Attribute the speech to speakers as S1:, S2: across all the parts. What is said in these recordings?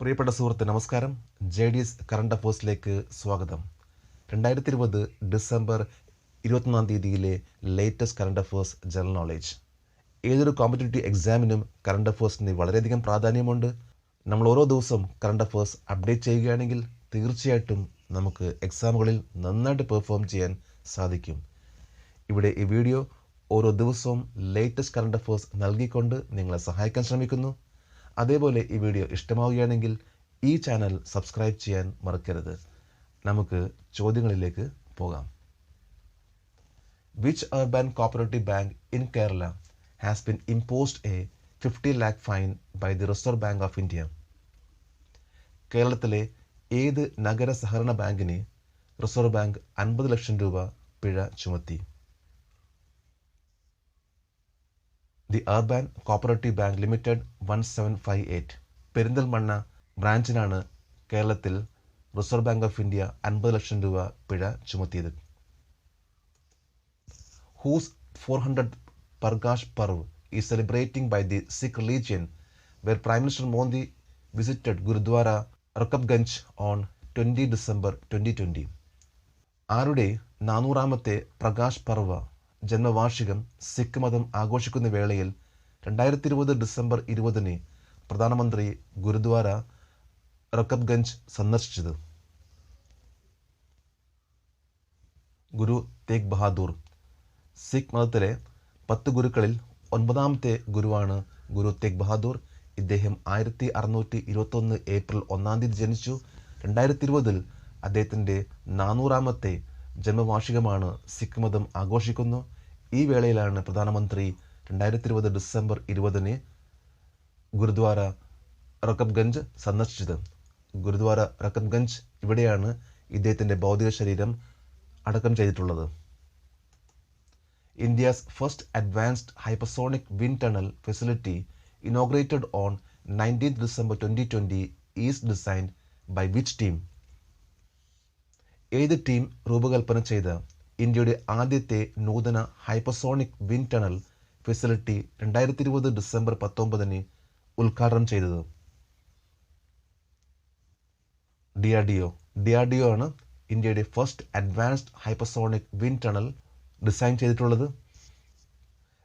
S1: പ്രിയപ്പെട്ട സുഹൃത്ത് നമസ്കാരം. JDS കറണ്ട് അഫേഴ്സിലേക്ക് സ്വാഗതം. 2020 December 21 latest current affairs general knowledge. ഏതൊരു കോമ്പറ്റേറ്റീവ് എക്സാമിനും കറണ്ട് അഫേഴ്സിന് വളരെയധികം പ്രാധാന്യമുണ്ട്. നമ്മൾ ഓരോ ദിവസവും കറണ്ട് അഫേഴ്സ് അപ്ഡേറ്റ് ചെയ്യുകയാണെങ്കിൽ തീർച്ചയായിട്ടും നമുക്ക് എക്സാമുകളിൽ നന്നായിട്ട് പെർഫോം ചെയ്യാൻ സാധിക്കും. ഇവിടെ ഈ വീഡിയോ ഓരോ ദിവസവും ലേറ്റസ്റ്റ് കറണ്ട് അഫേഴ്സ് നൽകിക്കൊണ്ട് നിങ്ങളെ സഹായിക്കാൻ ശ്രമിക്കുന്നു. അതേപോലെ ഈ വീഡിയോ ഇഷ്ടമാവുകയാണെങ്കിൽ ഈ ചാനൽ സബ്സ്ക്രൈബ് ചെയ്യാൻ മറക്കരുത്. നമുക്ക് ചോദ്യങ്ങളിലേക്ക് പോകാം. Which urban cooperative bank in Kerala has been imposed a 50 lakh fine by the Reserve Bank of India? കേരളത്തിലെ ഏത് നഗര സഹകരണ ബാങ്കിന് റിസർവ് ബാങ്ക് 50 ലക്ഷം രൂപ പിഴ ചുമത്തി? The urban cooperative bank limited 1758 Perinthalmanna ബ്രാഞ്ചിനാണ് കേരളത്തിൽ റിസർവ് ബാങ്ക് ഓഫ് ഇന്ത്യ 50 ലക്ഷം രൂപ പിഴ ചുമത്തിയത്. Whose 400th Prakash Parv is celebrating by the Sikh religion, where Prime Minister Modi visited Gurudwara Rakabganj on 20 December 2020. ആരുടെ 400ാമത്തെ പ്രകാശ് പർവ ജന്മവാർഷികം സിഖ് മതം ആഘോഷിക്കുന്ന വേളയിൽ 2020 ഡിസംബർ 20 പ്രധാനമന്ത്രി ഗുരുദ്വാര റക്കബ്ഗഞ്ച് സന്ദർശിച്ചത്? ഗുരു തേഗ് ബഹാദൂർ. സിഖ് മതത്തിലെ 10 ഗുരുക്കളിൽ 9ാമത്തെ ഗുരുവാണ് ഗുരു തേഗ് ബഹാദൂർ. ഇദ്ദേഹം 1621 ഏപ്രിൽ 1 ജനിച്ചു. 2020 അദ്ദേഹത്തിൻ്റെ 400ാമത്തെ ജന്മവാർഷികമാണ്. സിഖ് മതം ആഘോഷിക്കുന്നു. ഈ വേളയിലാണ് പ്രധാനമന്ത്രി 2020 ഡിസംബർ 20 ഗുരുദ്വാര റക്കബ്ഗഞ്ച് സന്ദർശിച്ചത്. ഗുരുദ്വാര റക്കബ്ഗഞ്ച് ഇവിടെയാണ് ഇദ്ദേഹത്തിൻ്റെ ഭൗതിക ശരീരം അടക്കം ചെയ്തിട്ടുള്ളത്. India's first advanced hypersonic wind tunnel facility inaugurated on 19 December 2020 is designed by which team? ഏത് ടീം രൂപകൽപ്പന ചെയ്ത ഇന്ത്യയുടെ ആദ്യത്തെ നൂതന hypersonic wind tunnel facility 2020 December 19 ഉദ്ഘാടനം ചെയ്തത്? DRDO ആണ് ഇന്ത്യയുടെ first advanced hypersonic wind tunnel design ചെയ്തിട്ടുള്ളത്.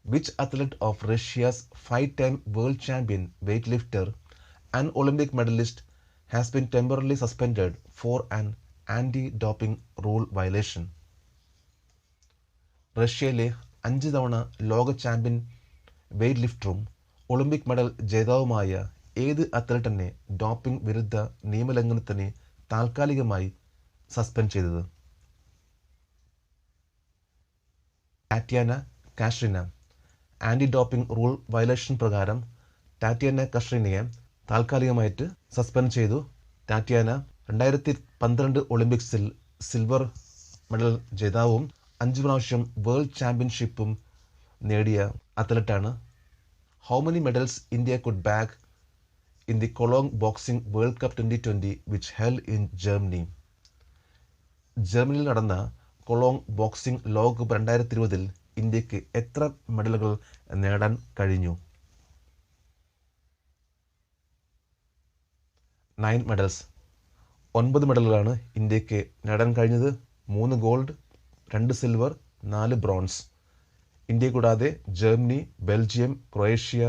S1: Which athlete of Russia's 5-time world champion weightlifter and Olympic medallist has been temporarily suspended for an anti doping rule violation? റഷ്യയിലെ 5 തവണ ലോക champion weight ലിഫ്റ്ററും Olympic medal ജേതാവുമായ ഏത് അത്ലറ്റിനെ doping വിരുദ്ധ നിയമലംഘനത്തിന് താൽക്കാലികമായി suspend ചെയ്തത്? ടാറ്റ്യാന കാഷ്രിന. Anti doping rule violation പ്രകാരം ടാറ്റ്യാന കാഷ്രിനയെ താൽക്കാലികമായിട്ട് suspend ചെയ്തു. ടാറ്റ്യാന 2012 ഒളിമ്പിക്സിൽ സിൽവർ മെഡൽ ജേതാവും 5 പ്രാവശ്യം വേൾഡ് ചാമ്പ്യൻഷിപ്പും നേടിയ അത്ലറ്റാണ്. How many medals India could bag in the Cologne boxing world cup 2020 which held in Germany? ജർമ്മനിയിൽ നടന്ന കൊളോങ് ബോക്സിംഗ് ലോകകപ്പ് 2020 ഇന്ത്യക്ക് എത്ര മെഡലുകൾ നേടാൻ കഴിഞ്ഞു? 9 മെഡൽസ്. 9 മെഡലുകളാണ് ഇന്ത്യക്ക് നേടാൻ കഴിഞ്ഞത്. 3 ഗോൾഡ്, 2 സിൽവർ, 4 ബ്രോൺസ്. ഇന്ത്യ കൂടാതെ Germany, Belgium, Croatia,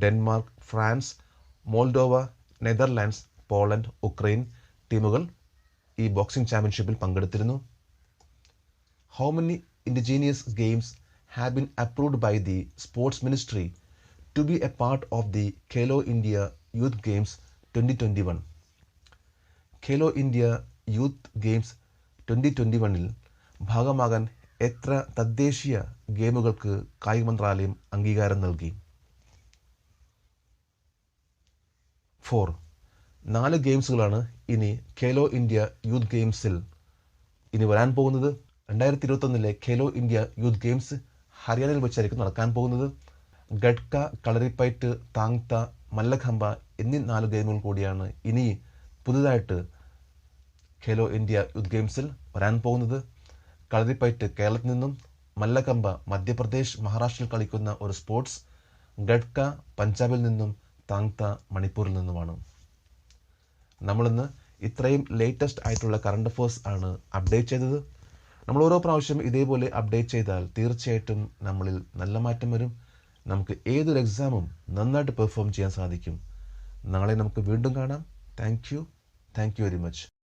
S1: Denmark, France, Moldova, Netherlands, Poland, Ukraine ടീമുകൾ ഈ ബോക്സിംഗ് ചാമ്പ്യൻഷിപ്പിൽ പങ്കെടുത്തിരുന്നു. How many indigenous games have been approved by the sports ministry to be a part of the Khelo India youth games 2021? Khelo India youth games 2021 ഭാഗമാകാൻ എത്ര തദ്ദേശീയ ഗെയിമുകൾക്ക് കായിക മന്ത്രാലയം അംഗീകാരം നൽകി? 4. 4 ഗെയിംസുകളാണ് ഇനി ഖേലോ ഇന്ത്യ യൂത്ത് ഗെയിംസിൽ ഇനി വരാൻ പോകുന്നത്. 2021 ഖേലോ ഇന്ത്യ യൂത്ത് ഗെയിംസ് ഹരിയാനയിൽ വെച്ചായിരിക്കും നടക്കാൻ പോകുന്നത്. ഗഡ്ക, കളരിപ്പയറ്റ്, താങ്ത, മല്ലഖമ്പ എന്നീ 4 ഗെയിമുകൾ കൂടിയാണ് ഇനി പുതുതായിട്ട് ഖേലോ ഇന്ത്യ യൂത്ത് ഗെയിംസിൽ വരാൻ പോകുന്നത്. കളരിപ്പയറ്റ് കേരളത്തിൽ നിന്നും, മല്ലഖമ്പ മധ്യപ്രദേശ്, മഹാരാഷ്ട്രയിൽ കളിക്കുന്ന ഒരു സ്പോർട്സ്, ഗഡ്ക പഞ്ചാബിൽ നിന്നും, താങ്ത മണിപ്പൂരിൽ നിന്നുമാണ്. നമ്മളിന്ന് ഇത്രയും ലേറ്റസ്റ്റ് ആയിട്ടുള്ള കറണ്ട് അഫേഴ്സ് ആണ് അപ്ഡേറ്റ് ചെയ്തത്. നമ്മൾ ഓരോ പ്രാവശ്യം ഇതേപോലെ അപ്ഡേറ്റ് ചെയ്താൽ തീർച്ചയായിട്ടും നമ്മളിൽ നല്ല മാറ്റം വരും. നമുക്ക് ഏതൊരു എക്സാമും നന്നായിട്ട് പെർഫോം ചെയ്യാൻ സാധിക്കും. നാളെ നമുക്ക് വീണ്ടും കാണാം. Thank you very much.